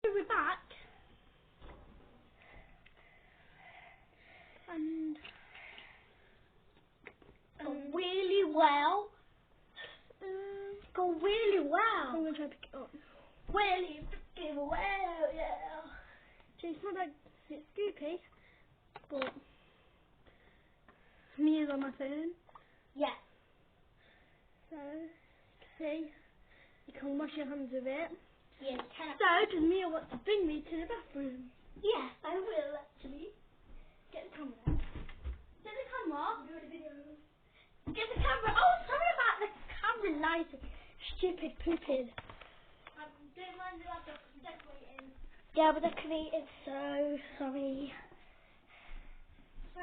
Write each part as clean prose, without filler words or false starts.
We're back, and really well. Go really well. I'm gonna try to pick it up. Really freaking well, yeah. So it's not like it's Scoopy, but Mia's on my phone. Yeah. So see, you can wash your hands with it. Yeah, So does Mia want to bring me to the bathroom? yeah, I will actually. Get the camera. Get the camera. Do the video. Get the camera. Oh, sorry about the camera light. Stupid pooping. Don't mind the laptop. I'm decorating. Yeah, but decorating. So sorry. So,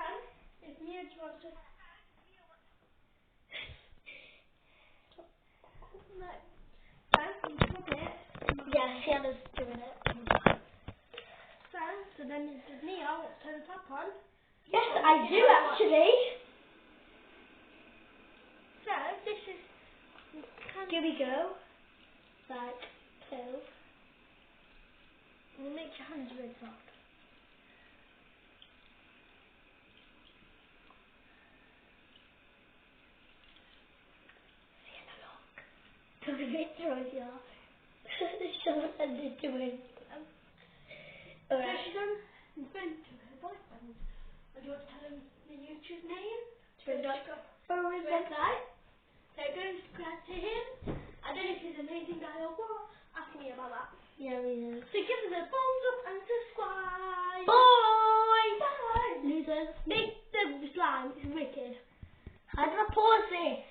if Mia wants to. No. So, you put it. Yeah, Hannah's doing it. So then does Mia want to turn the tap on? Yes, I do actually. So, this is. Here we go. Like so. We'll make your hands really soft. To the picture of you. Show what they're doing. So Alright. she's on the phone to her boyfriend. And do you want to tell him the YouTube name? Follow his website. So go subscribe to him. I don't know if he's an amazing guy or what. Ask me about that. Yeah, he is. So give us a thumbs up and subscribe. Bye! Bye. Losers. Make the slime. It's wicked. How do I pause this?